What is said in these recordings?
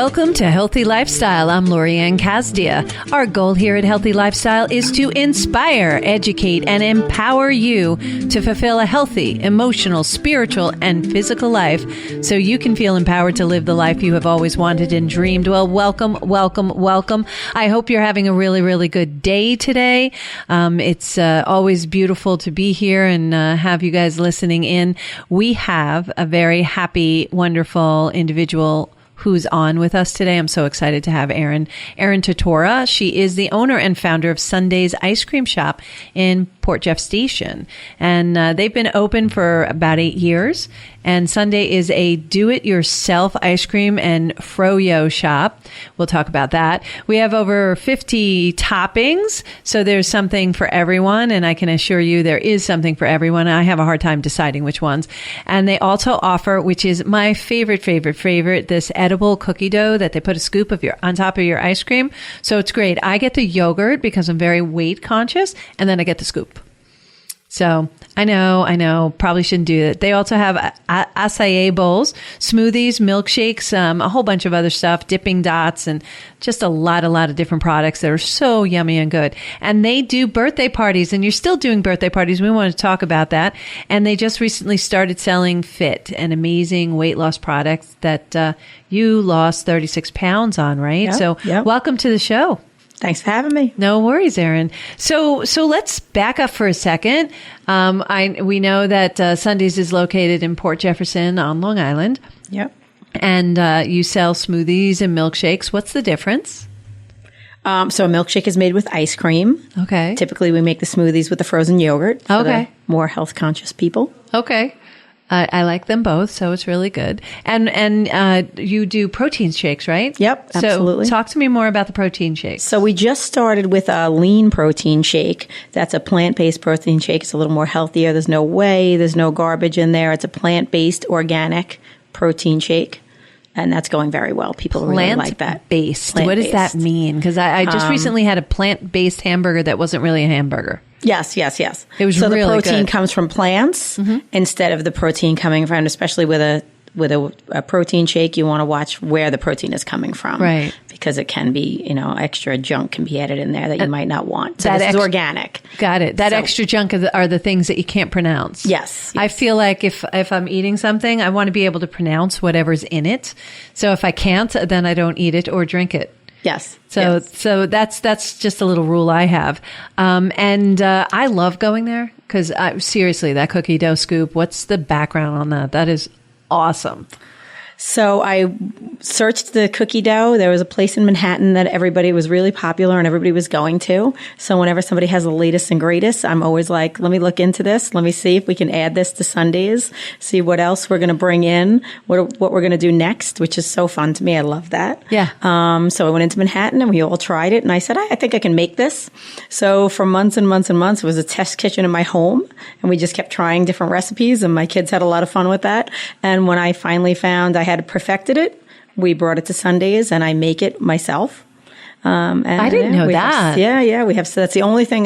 Welcome to Healthy Lifestyle. I'm Lorianne Casdia. Our goal here at Healthy Lifestyle is to inspire, educate, and empower you to fulfill a healthy, emotional, spiritual, and physical life so you can feel empowered to live the life you have always wanted and dreamed. Well, welcome, welcome, welcome. I hope you're having a really, really good day today. It's always beautiful to be here and have you guys listening in. We have a very happy, wonderful individual who's on with us today. I'm so excited to have Erin Tortora. She is the owner and founder of Sundaes Ice Cream Shop in Port Jefferson Station. And they've been open for about 8 years. And Sundae is a do-it-yourself ice cream and froyo shop. We'll talk about that. We have over 50 toppings, so there's something for everyone. And I can assure you there is something for everyone. I have a hard time deciding which ones. And they also offer, which is my favorite, this edible cookie dough that they put a scoop of on top of your ice cream. So it's great. I get the yogurt because I'm very weight conscious, and then I get the scoop. So I know, probably shouldn't do that. They also have acai bowls, smoothies, milkshakes, a whole bunch of other stuff, dipping dots, and just a lot of different products that are so yummy and good. And they do birthday parties, and you're still doing birthday parties. We want to talk about that. And they just recently started selling Fit, an amazing weight loss product that you lost 36 pounds on, right? Yep, So yep. Welcome to the show. Thanks for having me. No worries, Erin. So let's back up for a second. We know that Sundaes is located in Port Jefferson on Long Island. Yep. And you sell smoothies and milkshakes. What's the difference? So a milkshake is made with ice cream. Okay. Typically, we make the smoothies with the frozen yogurt for the more health conscious people. Okay. I like them both, so it's really good. And you do protein shakes, right? Yep, absolutely. So talk to me more about the protein shakes. So we just started with a lean protein shake. That's a plant-based protein shake. It's a little more healthier. There's no whey. There's no garbage in there. It's a plant-based, organic protein shake. And that's going very well. People really like that. Plant-based. What does that mean? Because I just recently had a plant-based hamburger that wasn't really a hamburger. Yes. It was so really the protein good. comes from plants instead of the protein coming from, especially with a protein shake, you want to watch where the protein is coming from. Right. Because it can be, extra junk can be added in there that you might not want. So this is organic. Got it. That extra junk are the things that you can't pronounce. Yes. I feel like if I'm eating something, I want to be able to pronounce whatever's in it. So if I can't, then I don't eat it or drink it. Yes. So that's just a little rule I have. And I love going there because seriously, that cookie dough scoop, what's the background on that? That is awesome. So I searched the cookie dough. There was a place in Manhattan that everybody was really popular and everybody was going to. So whenever somebody has the latest and greatest, I'm always like, let me look into this. Let me see if we can add this to Sundaes, see what else we're going to bring in, what we're going to do next, which is so fun to me. I love that. Yeah. So I went into Manhattan and we all tried it. And I said, I think I can make this. So for months and months and months, it was a test kitchen in my home. And we just kept trying different recipes. And my kids had a lot of fun with that. And when I finally found I had perfected it, we brought it to Sundaes and I make it myself. And I didn't know that. We have, so that's the only thing.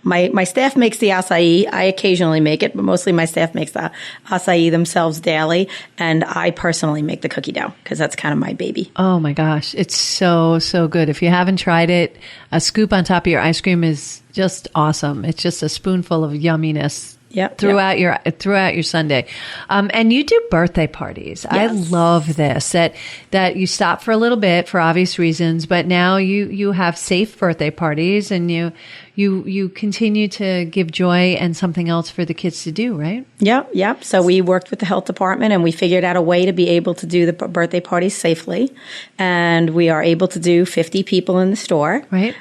My staff makes the acai. I occasionally make it, but mostly my staff makes the acai themselves daily. And I personally make the cookie dough because that's kind of my baby. Oh my gosh. It's so good. If you haven't tried it, a scoop on top of your ice cream is just awesome. It's just a spoonful of yumminess. Throughout your Sunday. And you do birthday parties. Yes. I love this, that you stop for a little bit for obvious reasons, but now you have safe birthday parties and you continue to give joy and something else for the kids to do, right? Yep. So we worked with the health department and we figured out a way to be able to do the birthday parties safely. And we are able to do 50 people in the store. Right.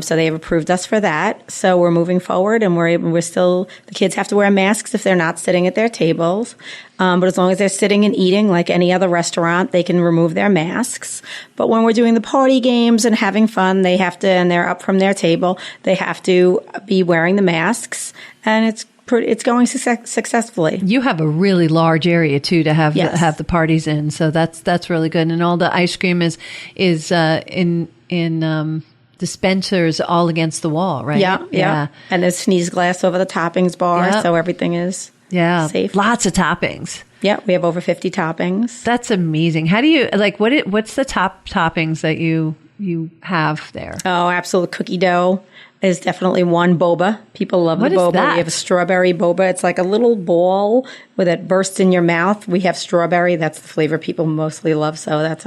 So they have approved us for that. So we're moving forward and the kids have to wear masks if they're not sitting at their tables. But as long as they're sitting and eating like any other restaurant, they can remove their masks. But when we're doing the party games and having fun, they have to, and they're up from their table, they have to be wearing the masks. And it's going successfully. You have a really large area too to have the parties in, so that's really good. And all the ice cream is in dispensers all against the wall, right? Yeah. And there's sneeze glass over the toppings bar, so everything is safe. Lots of toppings. Yeah, we have over 50 toppings. That's amazing. How do you like what's the top toppings that you have there? Oh, absolute cookie dough is definitely one. Boba. People love What the is boba. that? We have a strawberry boba. It's like a little ball with it bursts in your mouth. We have strawberry. That's the flavor people mostly love. So that's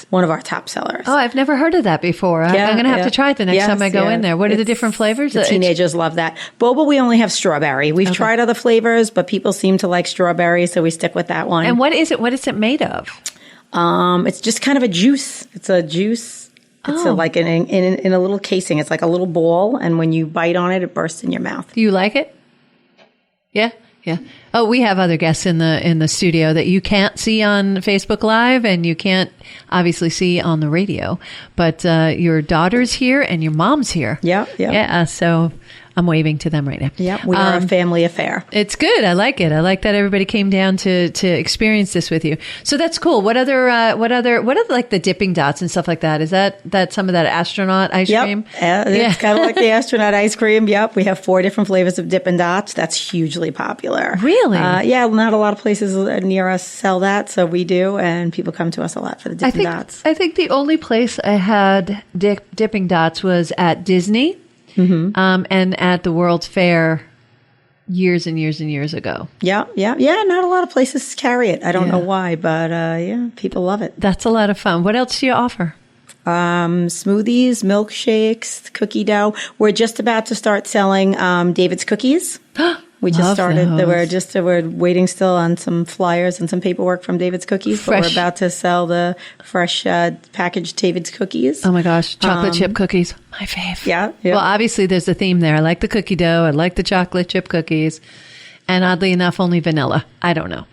one of our top sellers. Oh, I've never heard of that before. I'm going to have to try it the next time I go in there. What are the different flavors? The teenagers love that. Boba, we only have strawberry. We've tried other flavors, but people seem to like strawberry, so we stick with that one. And what is it? What is it made of? It's just kind of a juice. It's a juice. It's like in a little casing. It's like a little ball, and when you bite on it, it bursts in your mouth. Do you like it? Yeah, yeah. Oh, we have other guests in the studio that you can't see on Facebook Live, and you can't obviously see on the radio. But your daughter's here, and your mom's here. Yeah. So I'm waving to them right now. Yeah, we are a family affair. It's good. I like it. I like that everybody came down to experience this with you. So that's cool. What other like the dipping dots and stuff like that? Is that some of that astronaut ice cream? It's kind of like the astronaut ice cream. Yep. We have 4 different flavors of Dippin' Dots. That's hugely popular. Really? Yeah. Not a lot of places near us sell that, so we do, and people come to us a lot for the Dippin' Dots. I think the only place I had dipping dots was at Disney. And at the World's Fair years and years and years ago. Yeah. Not a lot of places carry it. I don't know why, but people love it. That's a lot of fun. What else do you offer? Smoothies, milkshakes, cookie dough. We're just about to start selling David's cookies. We just started. We're waiting still on some flyers and some paperwork from David's Cookies. But we're about to sell the fresh packaged David's Cookies. Oh my gosh, chocolate chip cookies, my fave. Yeah. Well, obviously there's a theme there. I like the cookie dough. I like the chocolate chip cookies, and oddly enough, only vanilla. I don't know.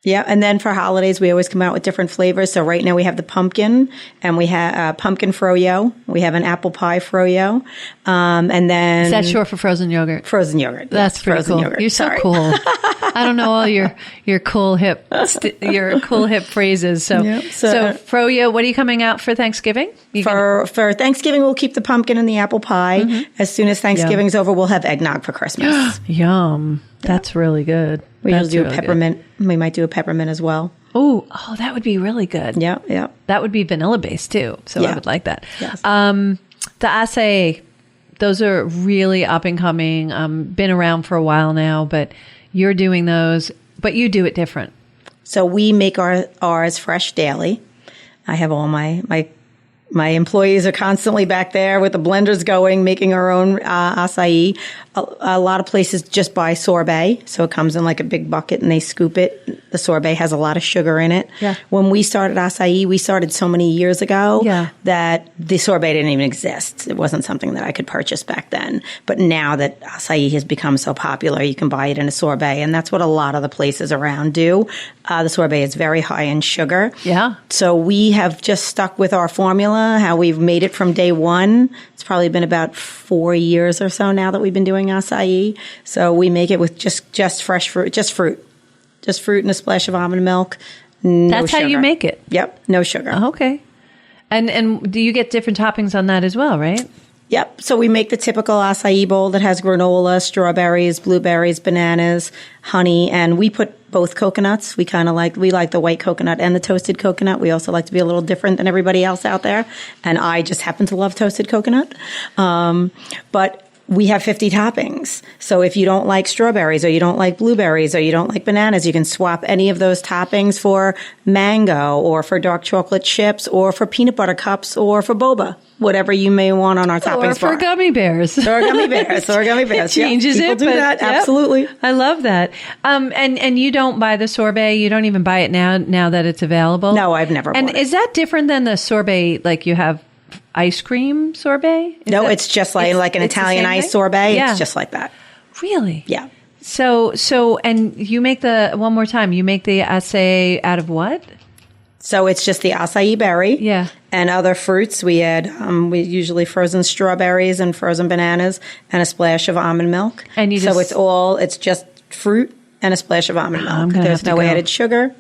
Yeah, and then for holidays, we always come out with different flavors. So right now we have the pumpkin, and we have pumpkin froyo. We have an apple pie froyo, and then is that short for frozen yogurt? Frozen yogurt. That's pretty cool. Yogurt. You're so cool. I don't know all your cool hip phrases. So froyo. What are you coming out for Thanksgiving? For Thanksgiving, we'll keep the pumpkin and the apple pie. As soon as Thanksgiving's over, we'll have eggnog for Christmas. Yum. That's really good. We usually do a peppermint. Good. We might do a peppermint as well. Oh, that would be really good. Yeah. That would be vanilla based too. So I would like that. Yes. The acai, those are really up and coming. Been around for a while now, but you're doing those, but you do it different. So we make ours fresh daily. I have all my employees are constantly back there with the blenders going, making our own acai. A lot of places just buy sorbet, so it comes in like a big bucket and they scoop it. The sorbet has a lot of sugar in it. Yeah. When we started acai, we started so many years ago that the sorbet didn't even exist. It wasn't something that I could purchase back then. But now that acai has become so popular, you can buy it in a sorbet, and that's what a lot of the places around do. The sorbet is very high in sugar. Yeah. So we have just stuck with our formula, how we've made it from day one. It's probably been about 4 years or so now that we've been doing acai. So we make it with just fresh fruit, just fruit and a splash of almond milk. That's sugar. How you make it? Yep, no sugar. Oh, okay. And do you get different toppings on that as well, right? Yep. So we make the typical acai bowl that has granola, strawberries, blueberries, bananas, honey, and we put both coconuts. We like the white coconut and the toasted coconut. We also like to be a little different than everybody else out there. And I just happen to love toasted coconut. But we have 50 toppings. So if you don't like strawberries or you don't like blueberries or you don't like bananas, you can swap any of those toppings for mango or for dark chocolate chips or for peanut butter cups or for boba, whatever you may want on our toppings bar. Or for gummy bears. Or gummy bears. Changes people do that. Yep. Absolutely. I love that. And you don't buy the sorbet. You don't even buy it now that it's available? No, I've never bought it. And is that different than the sorbet like you have ice cream sorbet? It's just like an Italian ice sorbet. Yeah. It's just like that. Really? Yeah. So, and you make one more time, you make the acai out of what? So it's just the acai berry. Yeah. And other fruits. We add, we usually frozen strawberries and frozen bananas and a splash of almond milk. And it's just fruit and a splash of almond milk. There's no added sugar.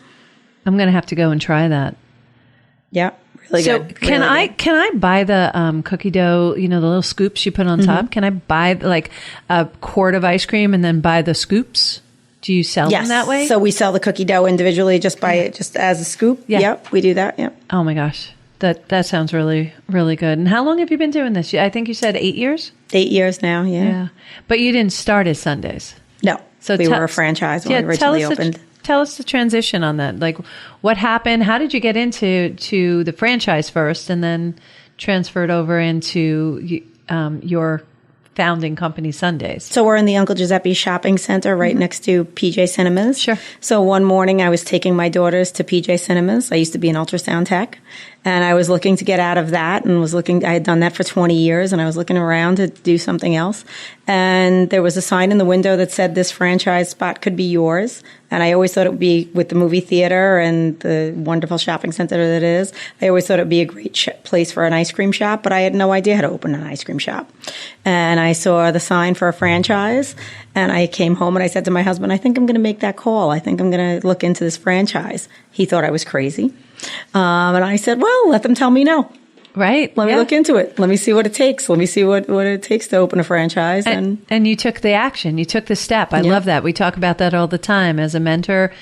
I'm going to have to go and try that. Yeah. Really so good. Can I buy the cookie dough, the little scoops you put on top? Can I buy like a quart of ice cream and then buy the scoops? Do you sell them that way? So we sell the cookie dough individually just as a scoop. Yeah. Yep, we do that. Yep. Oh my gosh. That sounds really, really good. And how long have you been doing this? I think you said 8 years? 8 years now, yeah. But you didn't start as Sundaes. No. So we were a franchise when we originally opened. Tell us the transition on that. Like, what happened? How did you get into the franchise first and then transferred over into your founding company, Sundaes? So we're in the Uncle Giuseppe Shopping Center right next to PJ Cinemas. Sure. So one morning I was taking my daughters to PJ Cinemas. I used to be an ultrasound tech. And I was looking to get out of that and I had done that for 20 years and I was looking around to do something else. And there was a sign in the window that said this franchise spot could be yours. And I always thought it would be with the movie theater and the wonderful shopping center that it is. I always thought it would be a great place for an ice cream shop, but I had no idea how to open an ice cream shop. And I saw the sign for a franchise and I came home and I said to my husband, I think I'm going to make that call. I think I'm going to look into this franchise. He thought I was crazy. And I said, well, let them tell me no. Right. Let me look into it. Let me see what it takes. Let me see what it takes to open a franchise. And you took the action. You took the step. I love that. We talk about that all the time. As a mentor,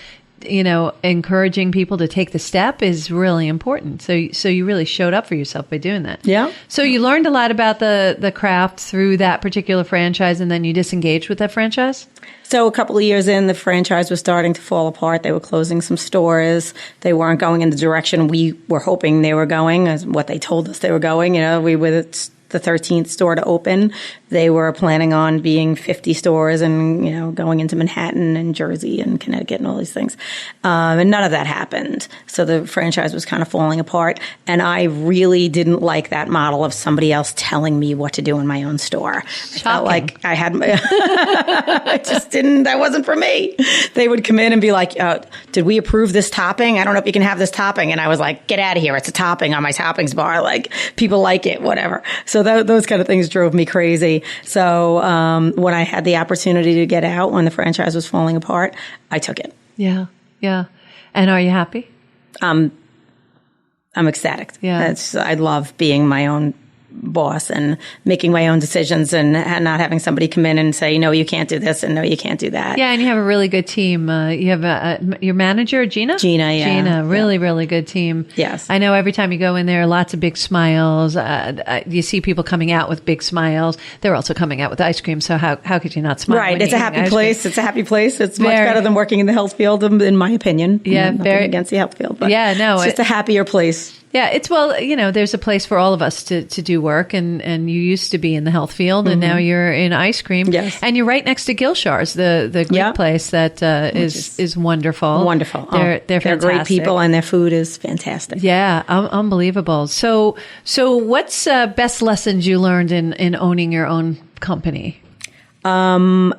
encouraging people to take the step is really important. So you really showed up for yourself by doing that. Yeah. So you learned a lot about the craft through that particular franchise, and then you disengaged with that franchise? So a couple of years in, the franchise was starting to fall apart. They were closing some stores. They weren't going in the direction we were hoping they were going, as what they told us they were going. We were the 13th store to open. They were planning on being 50 stores and, going into Manhattan and Jersey and Connecticut and all these things. And none of that happened. So the franchise was kind of falling apart. And I really didn't like that model of somebody else telling me what to do in my own store. I felt like I had, I just didn't, that wasn't for me. They would come in and be like, did we approve this topping? I don't know if you can have this topping. And I was like, get out of here. It's a topping on my toppings bar. Like, people like it, whatever. So those kind of things drove me crazy. So when I had the opportunity to get out when the franchise was falling apart, I took it. Yeah, yeah. And are you happy? I'm ecstatic. Yeah. I love being my own boss and making my own decisions and not having somebody come in and say, no, you can't do this and no, you can't do that. Yeah, and you have a really good team. You have your manager, Gina? Gina, yeah. Gina, really good team. Yes. I know every time you go in there, lots of big smiles. You see people coming out with big smiles. They're also coming out with ice cream, so how could you not smile? Right, it's a happy place. It's a happy place. It's much better than working in the health field, in my opinion. Yeah, very against the health field. But it's just a happier place. Yeah, there's a place for all of us to do work, and you used to be in the health field, and now you're in ice cream. Yes. And you're right next to Gilshar's, the Greek place that is wonderful. Wonderful. They're fantastic. They're great people, and their food is fantastic. Yeah, unbelievable. So what's best lessons you learned in owning your own company? The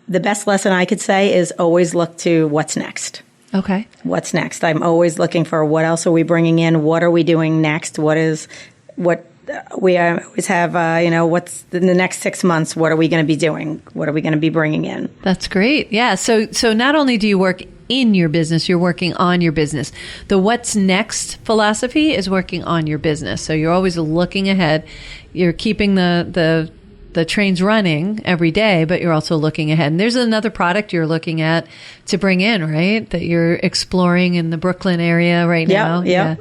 best lesson I could say is always look to what's next. Okay. What's next? I'm always looking for what else are we bringing in? What are we doing next? We always have, what's in the next 6 months? What are we going to be doing? What are we going to be bringing in? That's great. Yeah. So not only do you work in your business, you're working on your business. The what's next philosophy is working on your business. So you're always looking ahead. You're keeping the train's running every day, but you're also looking ahead. And there's another product you're looking at to bring in, right? That you're exploring in the Brooklyn area right now. Yeah.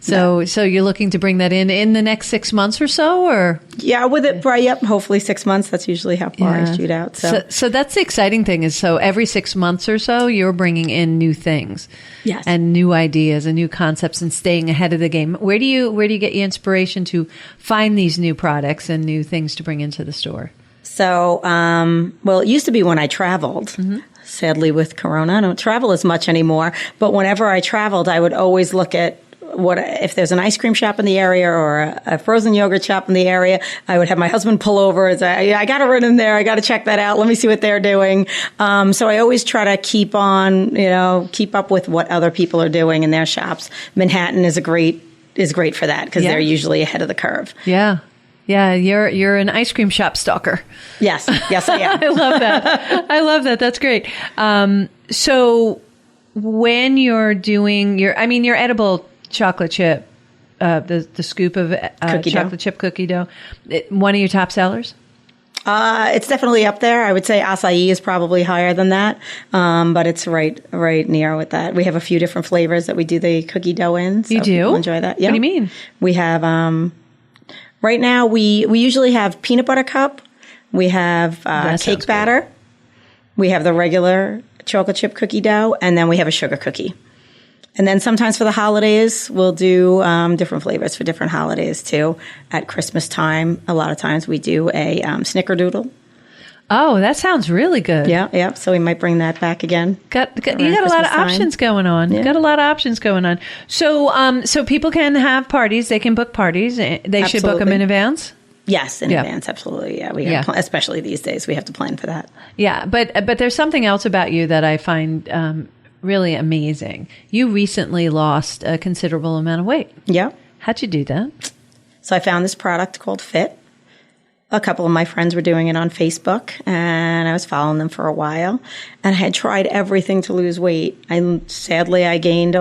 So you're looking to bring that in the next 6 months or so, or? Yeah, with it, right, yep, hopefully 6 months. That's usually how far I shoot out. So that's the exciting thing is, so every 6 months or so, you're bringing in new things. Yes. And new ideas and new concepts and staying ahead of the game. Where do you get your inspiration to find these new products and new things to bring into the store? So, it used to be when I traveled. Mm-hmm. Sadly, with Corona, I don't travel as much anymore. But whenever I traveled, I would always look at if there's an ice cream shop in the area or a frozen yogurt shop in the area. I would have my husband pull over and say, I got to run in there. I got to check that out. Let me see what they're doing. So I always try to keep up with what other people are doing in their shops. Manhattan is great for that because they're usually ahead of the curve. Yeah. Yeah, you're an ice cream shop stalker. Yes, I am. I love that. That's great. So when you're doing your edible chocolate chip, the scoop of chocolate chip cookie dough, one of your top sellers? It's definitely up there. I would say acai is probably higher than that, but it's right near with that. We have a few different flavors that we do the cookie dough in. So you do? People enjoy that. Yeah. What do you mean? We have, right now, we usually have peanut butter cup. We have cake batter. We have the regular chocolate chip cookie dough, and then we have a sugar cookie. And then sometimes for the holidays, we'll do different flavors for different holidays too. At Christmas time, a lot of times we do a snickerdoodle. Oh, that sounds really good. Yeah. So we might bring that back again. You got a lot of options going on. Yeah. You got a lot of options going on. So people can have parties. They can book parties. They should book them in advance. Yes, in advance, absolutely. Yeah, we have especially these days, we have to plan for that. Yeah, but there's something else about you that I find really amazing. You recently lost a considerable amount of weight. Yeah. How'd you do that? So I found this product called Fit. A couple of my friends were doing it on Facebook, and I was following them for a while. And I had tried everything to lose weight. Sadly, I gained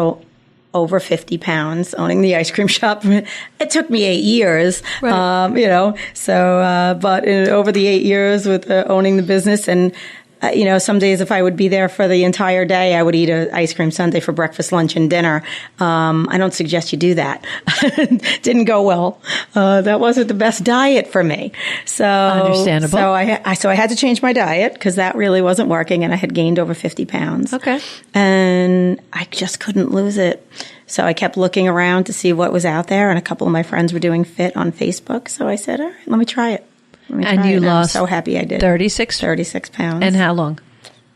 over 50 pounds owning the ice cream shop. It took me 8 years, right. But over the 8 years with owning the business and some days if I would be there for the entire day, I would eat an ice cream sundae for breakfast, lunch, and dinner. I don't suggest you do that. Didn't go well. That wasn't the best diet for me. So understandable. So I had to change my diet because that really wasn't working, and I had gained over 50 pounds. Okay. And I just couldn't lose it. So I kept looking around to see what was out there, and a couple of my friends were doing Fit on Facebook. So I said, all right, let me try it. And you lost, I'm so happy I did. 36 pounds. And how long?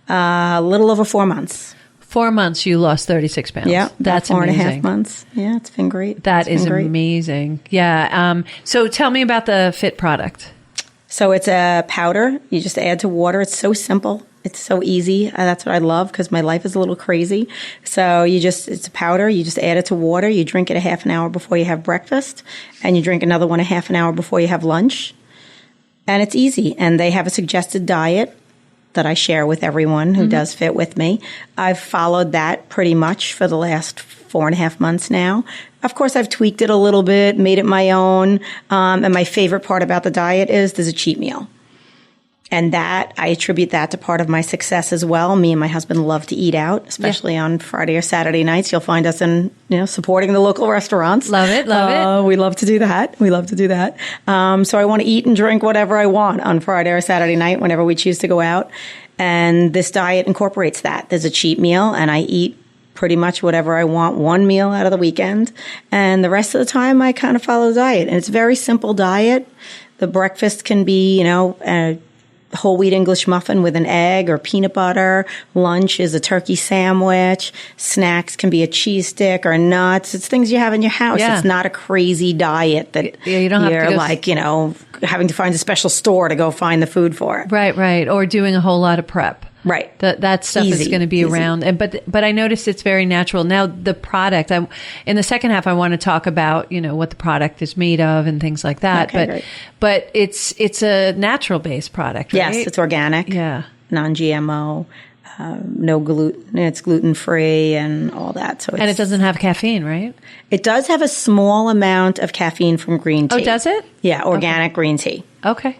A little over 4 months. 4 months you lost 36 pounds. Yeah, that's 4 amazing. 4.5 months. Yeah, it's been great. That is amazing. Yeah. So tell me about the Fit product. So it's a powder. You just add to water. It's so simple. It's so easy. That's what I love because my life is a little crazy. So it's a powder. You just add it to water. You drink it a half an hour before you have breakfast, and you drink another one a half an hour before you have lunch. And it's easy. And they have a suggested diet that I share with everyone who does Fit with me. I've followed that pretty much for the last 4.5 months now. Of course, I've tweaked it a little bit, made it my own. And my favorite part about the diet is there's a cheat meal. And that, I attribute that to part of my success as well. Me and my husband love to eat out, especially on Friday or Saturday nights. You'll find us supporting the local restaurants. Love it. We love to do that. So I want to eat and drink whatever I want on Friday or Saturday night whenever we choose to go out. And this diet incorporates that. There's a cheat meal, and I eat pretty much whatever I want, one meal out of the weekend. And the rest of the time, I kind of follow the diet. And it's a very simple diet. The breakfast can be, a whole wheat English muffin with an egg or peanut butter. Lunch is a turkey sandwich. Snacks can be a cheese stick or nuts. It's things you have in your house. Yeah. It's not a crazy diet that you don't have to having to find a special store to go find the food for it. Right. Or doing a whole lot of prep. Right. That stuff Easy. is going to be around. But I noticed it's very natural. Now, the product, in the second half, I want to talk about, what the product is made of and things like that. Okay, but it's a natural based product, right? Yes, it's organic. Yeah. Non-GMO. No gluten. It's gluten-free and all that. And it doesn't have caffeine, right? It does have a small amount of caffeine from green tea. Oh, does it? Yeah, organic green tea. Okay.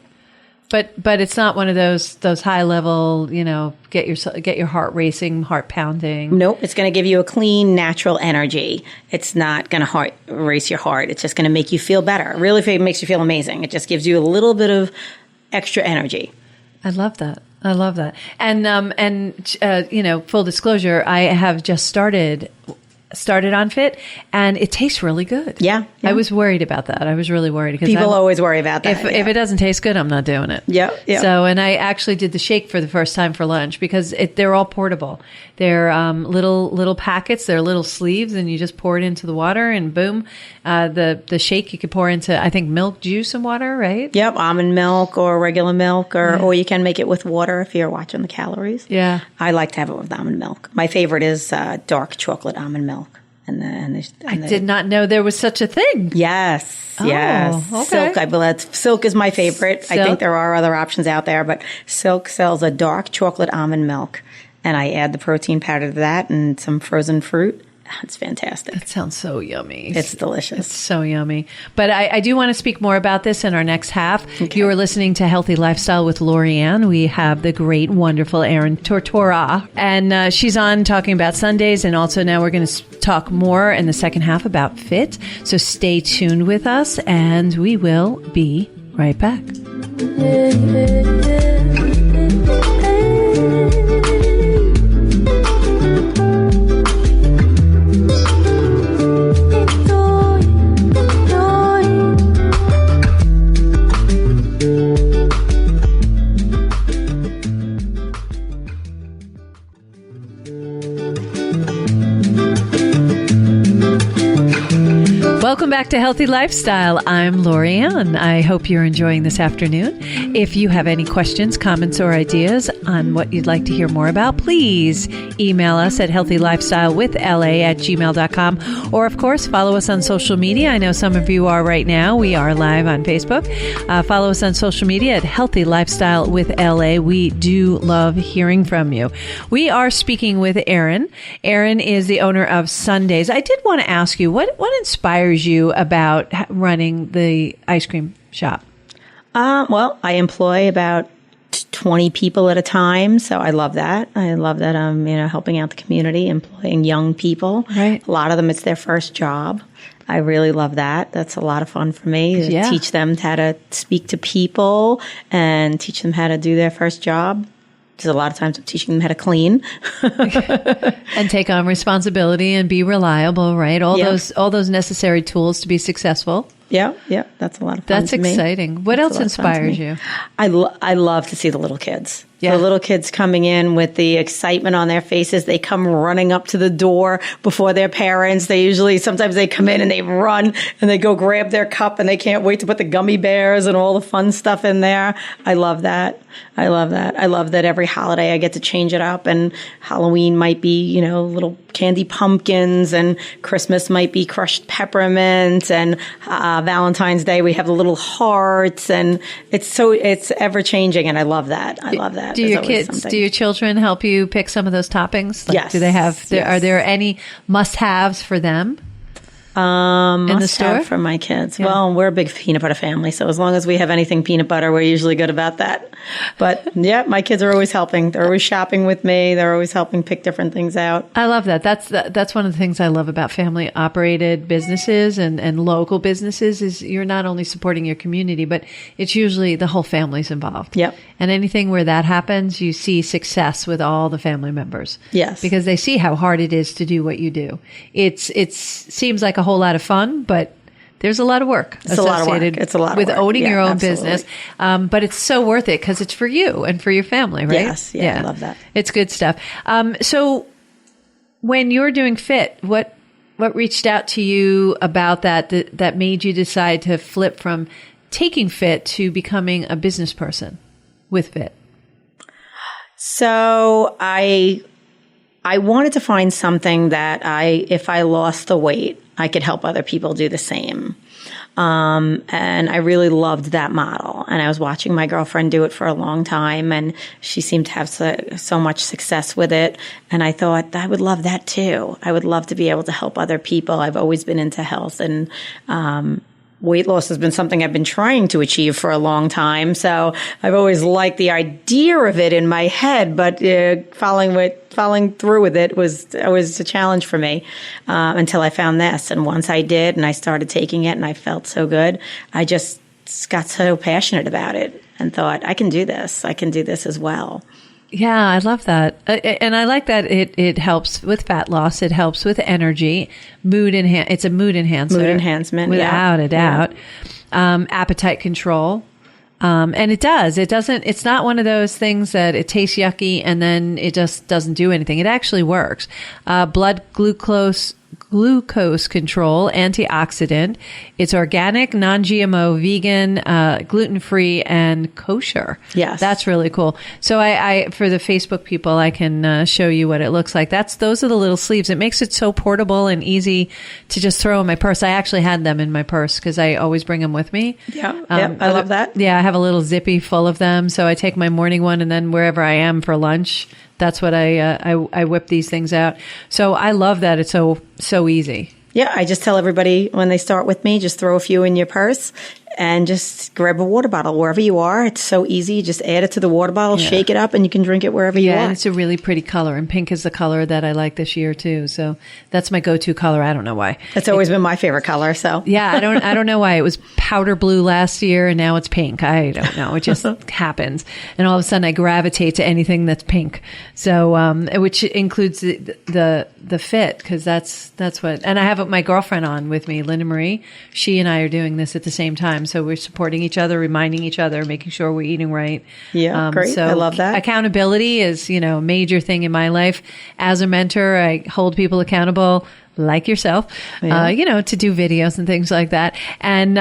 But it's not one of those high level, get your heart racing, heart pounding. Nope, it's going to give you a clean, natural energy. It's not going to race your heart. It's just going to make you feel better. It really makes you feel amazing. It just gives you a little bit of extra energy. I love that. And full disclosure, I have just started on Fit, and it tastes really good. Yeah. I was worried about that. I was really worried because people always worry about that. If it doesn't taste good, I'm not doing it. Yeah. So, and I actually did the shake for the first time for lunch because they're all portable. They're little packets. They're little sleeves, and you just pour it into the water, and boom, the shake you could pour into, I think, milk, juice, and water, right? Yep, almond milk or regular milk, or you can make it with water if you're watching the calories. Yeah, I like to have it with almond milk. My favorite is dark chocolate almond milk. I did not know there was such a thing. Yes. Okay. Silk is my favorite. Silk? I think there are other options out there, but Silk sells a dark chocolate almond milk, and I add the protein powder to that and some frozen fruit, It's fantastic. That sounds so yummy. It's delicious. It's so yummy. But I do want to speak more about this in our next half. Okay. You are listening to Healthy Lifestyle with Lorianne. We have the great, wonderful Erin Tortora. And she's on talking about Sundays. And also now we're going to talk more in the second half about fit. So stay tuned with us and we will be right back. Welcome back to Healthy Lifestyle. I'm Lorianne. I hope you're enjoying this afternoon. If you have any questions, comments, or ideas on what you'd like to hear more about, please email us at healthylifestylewithla@gmail.com. Or, of course, follow us on social media. I know some of you are right now. We are live on Facebook. Follow us on social media at Healthy Lifestyle with LA. We do love hearing from you. We are speaking with Erin. Erin is the owner of Sundaes. I did want to ask you, what inspires you about running the ice cream shop? Well, I employ about 20 people at a time, so I love that. I love that I'm, helping out the community, employing young people. Right. A lot of them, it's their first job. I really love that. That's a lot of fun for me. Yeah. Teach them how to speak to people and teach them how to do their first job. There's a lot of times I'm teaching them how to clean. And take on responsibility and be reliable, right? All those necessary tools to be successful. Yeah. That's a lot of fun. That's exciting. What else inspires you? I love to see the little kids. Yeah. The little kids coming in with the excitement on their faces. They come running up to the door before their parents. Sometimes they come in and they run and they go grab their cup and they can't wait to put the gummy bears and all the fun stuff in there. I love that. I love that every holiday I get to change it up, and Halloween might be, little candy pumpkins, and Christmas might be crushed peppermint, and Valentine's Day we have the little hearts, and it's ever changing, and I love that. Do your children help you pick some of those toppings? Yes. Do they have? Are there any must-haves for them? In the store for my kids. Yeah. Well, we're a big peanut butter family, so as long as we have anything peanut butter, we're usually good about that. But yeah, my kids are always helping. They're always shopping with me. They're always helping pick different things out. I love that. That's one of the things I love about family operated businesses and local businesses is you're not only supporting your community, but it's usually the whole family's involved. Yep. And anything where that happens, you see success with all the family members. Yes. Because they see how hard it is to do what you do. It seems like a whole lot of fun, but there's a lot of work associated with owning your own business. But it's so worth it because it's for you and for your family, right? Yes. Yeah, I love that. It's good stuff. So when you're doing fit, what reached out to you about that made you decide to flip from taking fit to becoming a business person with fit? So I wanted to find something that if I lost the weight, I could help other people do the same. And I really loved that model. And I was watching my girlfriend do it for a long time, and she seemed to have so much success with it. And I thought, I would love that too. I would love to be able to help other people. I've always been into health, and weight loss has been something I've been trying to achieve for a long time. So I've always liked the idea of it in my head, but following through with it was a challenge for me until I found this. And once I did and I started taking it and I felt so good, I just got so passionate about it and thought, I can do this. I can do this as well. Yeah, I love that. And I like that it helps with fat loss. It helps with energy, it's a mood enhancer. Mood enhancement, without a doubt. Yeah. Appetite control. And it's not one of those things that it tastes yucky and then it just doesn't do anything. It actually works. Blood glucose control, antioxidant. It's organic, non-GMO, vegan, gluten-free, and kosher. Yes. That's really cool. So I for the Facebook people, I can show you what it looks like. Those are the little sleeves. It makes it so portable and easy to just throw in my purse. I actually had them in my purse because I always bring them with me. Yeah, I love that. Yeah, I have a little zippy full of them. So I take my morning one and then wherever I am for lunch, That's what I whip these things out. So I love that it's so easy. Yeah, I just tell everybody when they start with me, just throw a few in your purse and just grab a water bottle wherever you are. It's so easy. You just add it to the water bottle, shake it up, and you can drink it wherever you are. Yeah, and it's a really pretty color. And pink is the color that I like this year, too. So that's my go-to color. I don't know why. It's always been my favorite color, so. Yeah, I don't know why. It was powder blue last year, and now it's pink. I don't know. It just happens. And all of a sudden, I gravitate to anything that's pink. So, which includes the fit, because that's what. And I have my girlfriend on with me, Linda Marie. She and I are doing this at the same time. So we're supporting each other, reminding each other, making sure we're eating right. Yeah, great. So I love that. Accountability is, a major thing in my life. As a mentor, I hold people accountable, like yourself, to do videos and things like that. And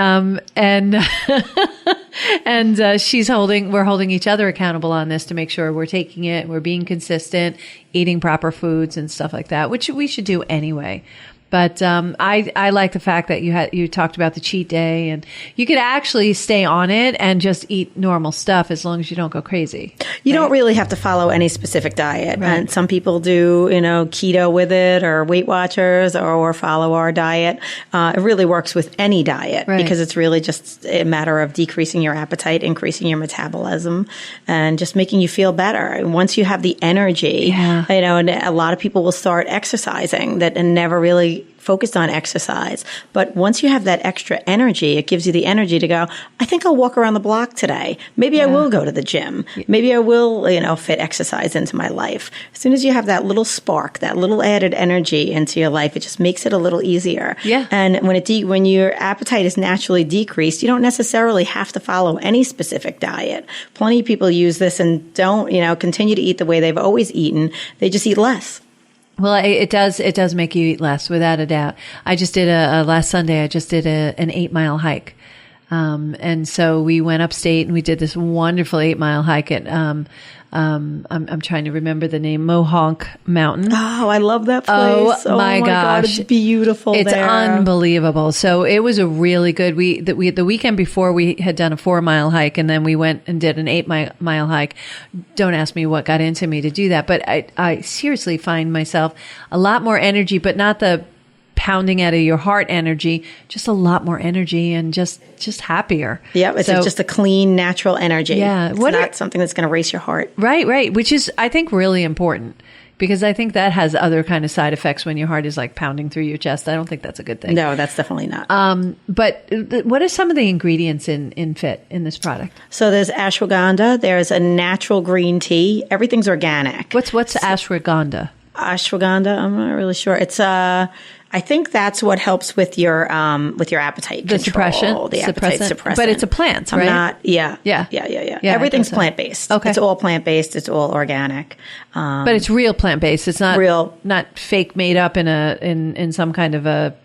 we're holding each other accountable on this to make sure we're taking it, we're being consistent, eating proper foods and stuff like that, which we should do anyway. But I like the fact that you talked about the cheat day, and you could actually stay on it and just eat normal stuff as long as you don't go crazy. You don't really have to follow any specific diet. Right. And some people do, keto with it, or Weight Watchers, or follow our diet. It really works with any diet because it's really just a matter of decreasing your appetite, increasing your metabolism, and just making you feel better. And once you have the energy, and a lot of people will start exercising and never really focused on exercise. But once you have that extra energy, it gives you the energy to go, I think I'll walk around the block today. Maybe I will go to the gym. Maybe I will, fit exercise into my life. As soon as you have that little spark, that little added energy into your life, it just makes it a little easier. Yeah. And when your appetite is naturally decreased, you don't necessarily have to follow any specific diet. Plenty of people use this and don't, continue to eat the way they've always eaten. They just eat less. Well, it does make you eat less, without a doubt. I just did last Sunday, an 8-mile hike. And so we went upstate and we did this wonderful 8-mile hike at, I'm trying to remember the name, Mohonk Mountain. Oh, I love that place. Oh my gosh. God, it's beautiful It's there. unbelievable. So it was a really good, the weekend before we had done a 4-mile hike, and then we went and did an 8-mile hike. Don't ask me what got into me to do that, but I seriously find myself a lot more energy, but not the pounding out of your heart energy, just a lot more energy and just happier. Yeah, it's just a clean, natural energy. Yeah. It's not something that's going to race your heart. Right. Which is, I think, really important, because I think that has other kind of side effects when your heart is like pounding through your chest. I don't think that's a good thing. No, that's definitely not. But what are some of the ingredients in Fit, in this product? So there's ashwagandha. There's a natural green tea. Everything's organic. What's ashwagandha? Ashwagandha, I'm not really sure. It's I think that's what helps with your appetite control, the appetite suppressant. But it's a plant, right? Yeah. Everything's plant-based. Okay. It's all plant-based. It's all organic. But it's real plant-based. It's not real, not fake made up in some kind of a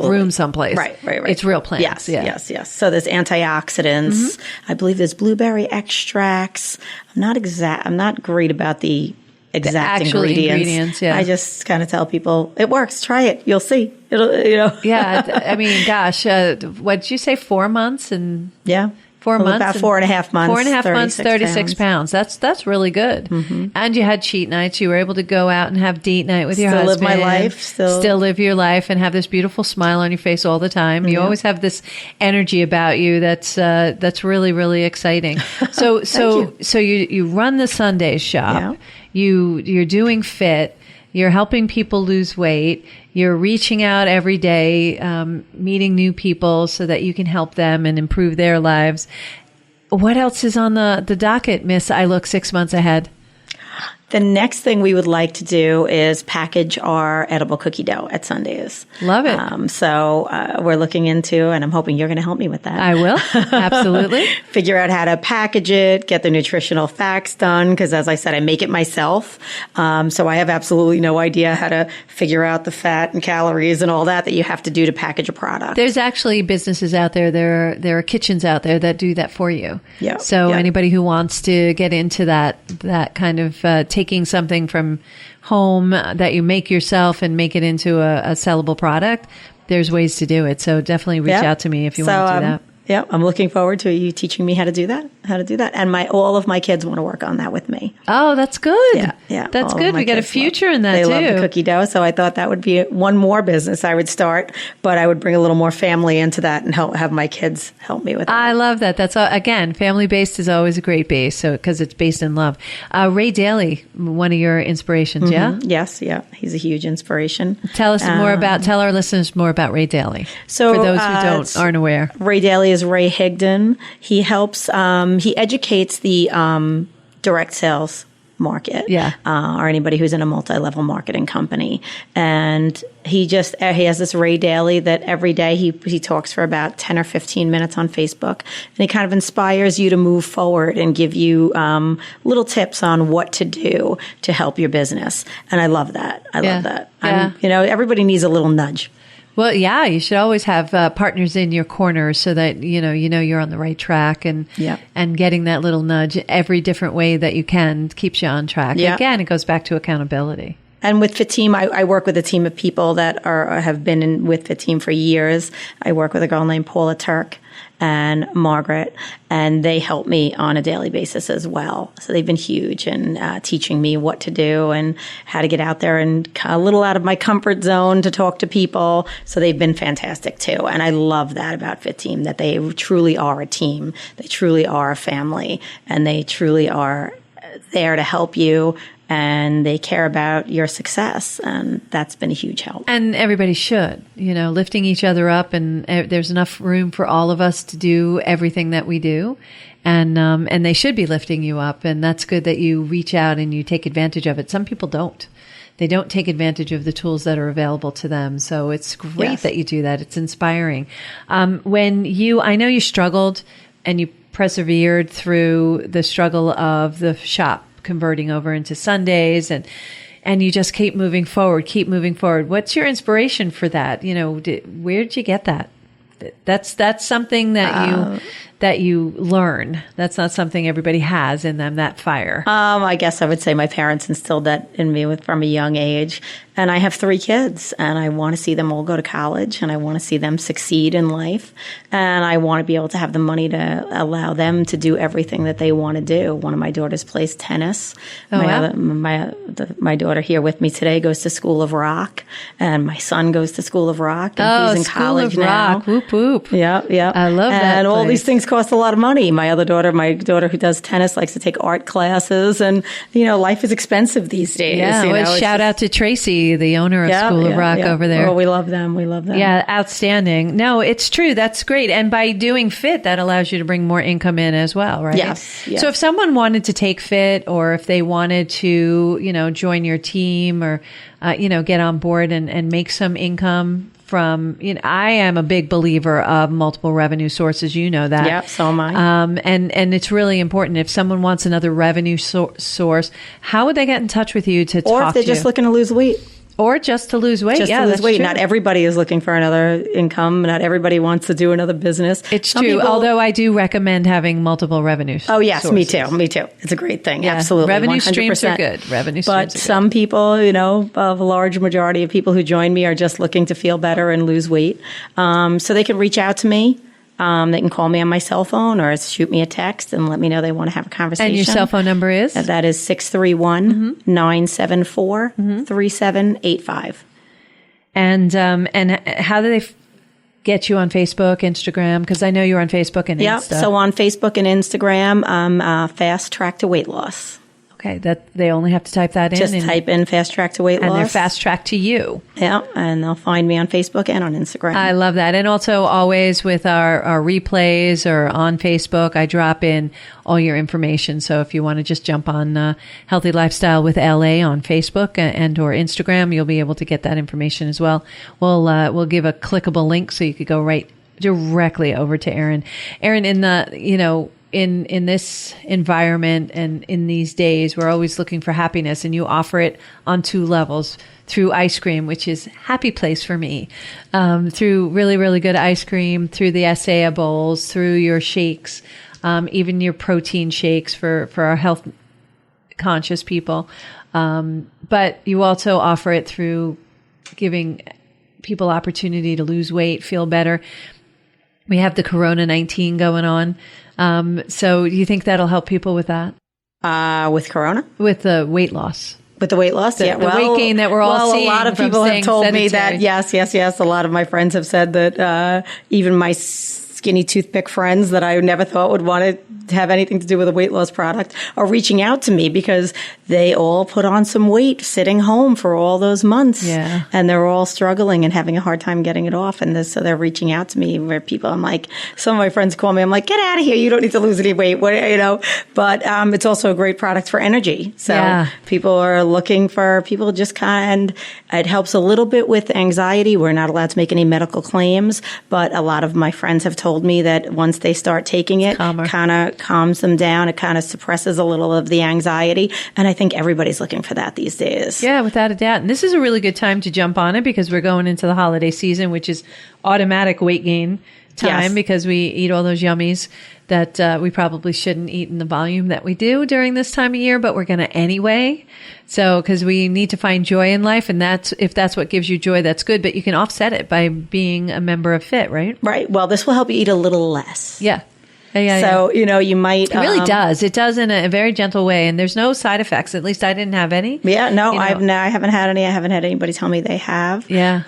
room someplace. Right. It's real plants. Yes. So there's antioxidants. Mm-hmm. I believe there's blueberry extracts. I'm not great about the exact ingredients. I just kind of tell people it works. Try it. You'll see. Yeah. I mean, gosh, what did you say? 4 months and 4 months, about 4.5 months. 4.5 months, 36 pounds. That's really good. Mm-hmm. And you had cheat nights. You were able to go out and have date night with your husband. Still live my life. Still live your life and have this beautiful smile on your face all the time. You always have this energy about you that's really, really exciting. So you run the Sundaes shop. Yeah. You're doing Fit. You're helping people lose weight. You're reaching out every day, meeting new people so that you can help them and improve their lives. What else is on the docket, Miss I Look 6 months ahead? The next thing we would like to do is package our edible cookie dough at Sundaes. Love it. So we're looking into, and I'm hoping you're going to help me with that. I will. Absolutely. Figure out how to package it, get the nutritional facts done, because as I said, I make it myself. So I have absolutely no idea how to figure out the fat and calories and all that you have to do to package a product. There's actually businesses out there. There are kitchens out there that do that for you. Yeah. So anybody who wants to get into that kind of taking something from home that you make yourself and make it into a sellable product, there's ways to do it. So definitely reach out to me if you want to do that. Yeah, I'm looking forward to you teaching me how to do that. And all of my kids want to work on that with me. Oh, that's good. Yeah. That's good. We got a future in that they too. They love the cookie dough, so I thought that would be one more business I would start, but I would bring a little more family into that and have my kids help me with that. I love that. That's again, family-based is always a great base, so because it's based in love. Ray Daly, one of your inspirations, yeah? Yes, yeah. He's a huge inspiration. Tell our listeners more about Ray Daly. So for those who aren't aware. Ray Daly is Ray Higdon. He helps, he educates the direct sales market, or anybody who's in a multi-level marketing company. And he has this Ray Daly that every day he talks for about 10 or 15 minutes on Facebook. And he kind of inspires you to move forward and give you little tips on what to do to help your business. And I love that. I love that. Everybody needs a little nudge. Well, yeah, you should always have partners in your corner so that you know you're on the right track, and getting that little nudge every different way that you can keeps you on track. Yeah. Again, it goes back to accountability. And with Fit Team, I work with a team of people that have been with Fit Team for years. I work with a girl named Paula Turk and Margaret, and they help me on a daily basis as well. So they've been huge in teaching me what to do and how to get out there and a little out of my comfort zone to talk to people. So they've been fantastic too. And I love that about Fit Team, that they truly are a team. They truly are a family, and they truly are there to help you. And they care about your success, and that's been a huge help. And everybody should, lifting each other up, and there's enough room for all of us to do everything that we do, and they should be lifting you up, and that's good that you reach out and you take advantage of it. Some people don't. They don't take advantage of the tools that are available to them, so it's great that you do that. It's inspiring. I know you struggled and you persevered through the struggle of the shop converting over into Sundaes, and you just keep moving forward. What's your inspiration for that? Where did you get that? That's something that you learn. That's not something everybody has in them, that fire. I guess I would say my parents instilled that in me from a young age. And I have 3 kids, and I want to see them all go to college, and I want to see them succeed in life. And I want to be able to have the money to allow them to do everything that they want to do. One of my daughters plays tennis. My daughter here with me today goes to School of Rock, and my son goes to School of Rock, and he's in college now. Rock. Whoop, whoop. Yeah. I love that. And all these things cost a lot of money. My daughter who does tennis likes to take art classes, and life is expensive these days. Yeah, shout out to Tracy, the owner of School of Rock over there. Oh, we love them. Yeah, outstanding. No, it's true. That's great. And by doing Fit, that allows you to bring more income in as well, right? Yes. So if someone wanted to take Fit, or if they wanted to, join your team, or, get on board and make some income from, I am a big believer of multiple revenue sources. You know that. Yeah, so am I. And it's really important. If someone wants another revenue source, how would they get in touch with you to talk to you? Or if they're just looking to lose weight. Or just to lose weight. That's true. Not everybody is looking for another income. Not everybody wants to do another business. It's true. Although I do recommend having multiple revenue sources. Oh, yes. Sources. Me too. It's a great thing. Yeah. Absolutely. Revenue 100%. streams are good. But some people, a large majority of people who join me are just looking to feel better and lose weight. So they can reach out to me. They can call me on my cell phone or shoot me a text and let me know they want to have a conversation. And your cell phone number is? That is 631-974-3785. And how do they get you on Facebook, Instagram? Because I know you're on Facebook and Insta. Yeah, so on Facebook and Instagram, Fast Track to Weight Loss. Okay, that they only have to type that in. Just type in Fast Track to Weight Loss. And they're Fast Track to you. Yeah, and they'll find me on Facebook and on Instagram. I love that. And also always with our replays or on Facebook, I drop in all your information. So if you want to just jump on Healthy Lifestyle with LA on Facebook and or Instagram, you'll be able to get that information as well. We'll give a clickable link so you could go right directly over to Erin. Erin, in the, in this environment and in these days, we're always looking for happiness, and you offer it on 2 levels through ice cream, which is happy place for me, through really, really good ice cream, through the acai bowls, through your shakes, even your protein shakes for our health conscious people. But you also offer it through giving people opportunity to lose weight, feel better. We have the Corona-19 going on. So do you think that'll help people with that? With Corona? With the weight loss. With the weight loss? The weight gain that we're all seeing. A lot of people have told me that, yes. A lot of my friends have said that even my skinny toothpick friends that I never thought would want to have anything to do with a weight loss product are reaching out to me because they all put on some weight sitting home for all those months. Yeah. And they're all struggling and having a hard time getting it off. And so they're reaching out to me where people, I'm like, some of my friends call me, I'm like, get out of here. You don't need to lose any weight. But it's also a great product for energy. So people are looking for, people just kind of, it helps a little bit with anxiety. We're not allowed to make any medical claims, but a lot of my friends have told me that once they start taking it, kind of calms them down. It kind of suppresses a little of the anxiety. And I think everybody's looking for that these days. Yeah, without a doubt. And this is a really good time to jump on it because we're going into the holiday season, which is automatic weight gain time because we eat all those yummies that we probably shouldn't eat in the volume that we do during this time of year, but we're going to anyway. So, because we need to find joy in life, and if that's what gives you joy, that's good, but you can offset it by being a member of FIT, right? Right. Well, this will help you eat a little less. Yeah. So, you might... It really does. It does in a very gentle way. And there's no side effects. At least I didn't have any. Yeah, no, I haven't had any. I haven't had anybody tell me they have. Yeah.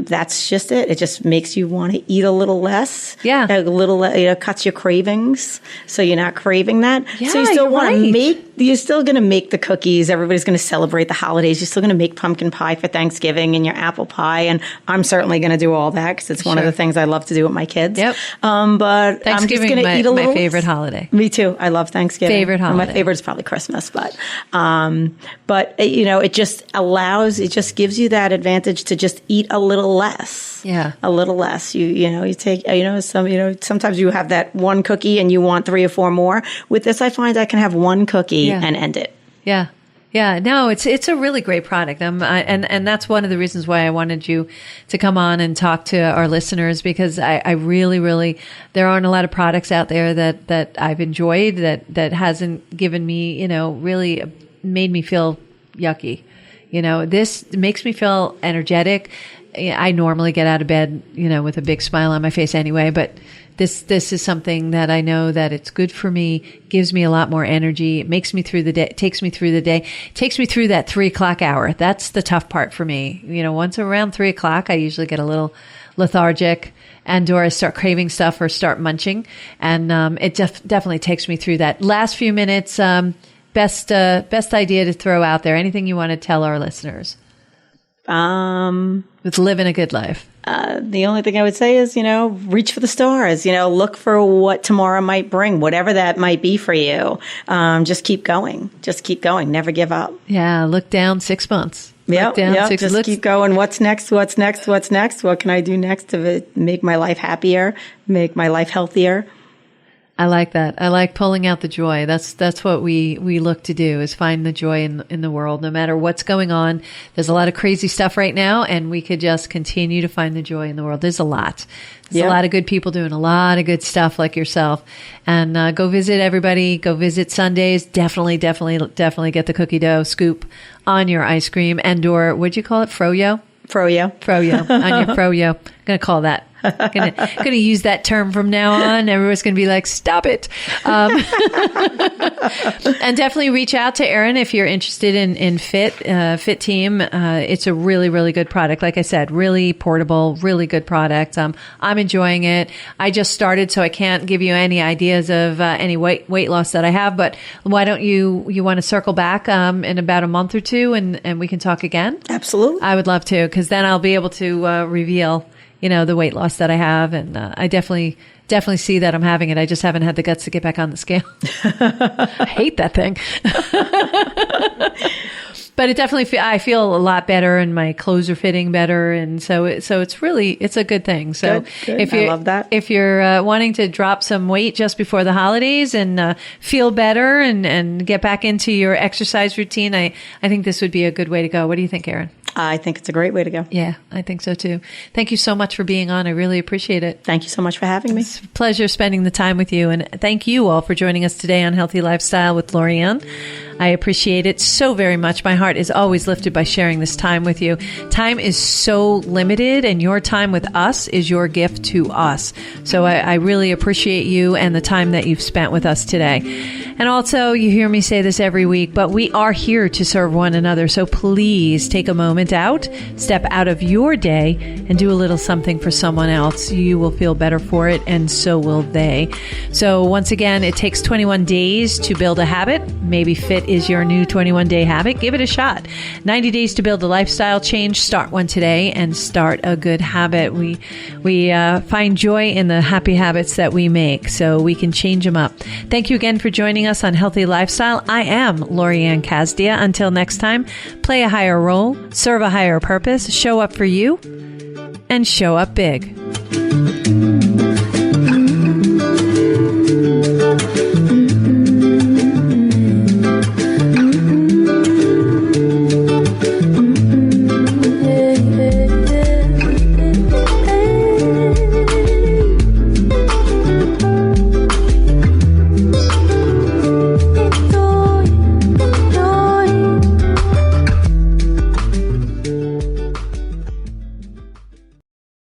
That's just it. It just makes you want to eat a little less. Yeah. A little, cuts your cravings. So you're not craving that. Yeah, so you still want to you're still going to make the cookies. Everybody's going to celebrate the holidays. You're still going to make pumpkin pie for Thanksgiving and your apple pie. And I'm certainly going to do all that because it's one of the things I love to do with my kids. Yep. But I'm just going to eat a little. My favorite holiday. Me too. I love Thanksgiving. Favorite holiday. My favorite is probably Christmas, but it just gives you that advantage to just eat a little less. Yeah. A little less. You take, sometimes you have that one cookie and you want 3 or 4 more. With this, I find I can have one cookie and end it. Yeah. Yeah, no, it's a really great product. And that's one of the reasons why I wanted you to come on and talk to our listeners because I really, there aren't a lot of products out there that I've enjoyed that hasn't given me, really made me feel yucky. This makes me feel energetic. I normally get out of bed, with a big smile on my face anyway, but this is something that I know that it's good for me, gives me a lot more energy. It makes me through the day, takes me through the day, takes me through that 3:00 hour. That's the tough part for me. Once around 3:00, I usually get a little lethargic or I start craving stuff or start munching. And it definitely takes me through that. Last few minutes, best idea to throw out there. Anything you want to tell our listeners? With living a good life. The only thing I would say is, reach for the stars, look for what tomorrow might bring, whatever that might be for you. Just keep going. Never give up. Yeah. Look down 6 months. Keep going. What's next? What can I do next to make my life happier, make my life healthier? I like that. I like pulling out the joy. That's what we look to do is find the joy in the world, no matter what's going on. There's a lot of crazy stuff right now, and we could just continue to find the joy in the world. There's a lot. There's a lot of good people doing a lot of good stuff like yourself. And go visit everybody. Go visit Sundaes. Definitely get the cookie dough scoop on your ice cream or what'd you call it? Froyo? Froyo. On your froyo. I'm going to call that. Going to use that term from now on. Everyone's going to be like, stop it. And definitely reach out to Erin if you're interested in Fit Team. It's a really, really good product. Like I said, really portable, really good product. I'm enjoying it. I just started, so I can't give you any ideas of any weight loss that I have, but why don't you want to circle back in about a month or two and we can talk again? Absolutely. I would love to, because then I'll be able to reveal the weight loss that I have. And I definitely see that I'm having it. I just haven't had the guts to get back on the scale. I hate that thing. But it definitely, I feel a lot better and my clothes are fitting better. And so it's a good thing. So good. I love that. If you're wanting to drop some weight just before the holidays and feel better and get back into your exercise routine, I think this would be a good way to go. What do you think, Erin? I think it's a great way to go. Yeah, I think so too. Thank you so much for being on. I really appreciate it. Thank you so much for having me. It's a pleasure spending the time with you. And thank you all for joining us today on Healthy Lifestyle with Lorianne. I appreciate it so very much. My heart is always lifted by sharing this time with you. Time is so limited, and your time with us is your gift to us. So I really appreciate you and the time that you've spent with us today. And also, you hear me say this every week, but we are here to serve one another. So please take a moment out, step out of your day, and do a little something for someone else. You will feel better for it, and so will they. So once again, it takes 21 days to build a habit. Maybe fit is your new 21-day habit. Give it a shot. 90 days to build a lifestyle change. Start one today and start a good habit. We find joy in the happy habits that we make, so we can change them up. Thank you again for joining us on Healthy Lifestyle. I am Lorianne Casdia. Until next time, play a higher role, serve a higher purpose, show up for you, and show up big.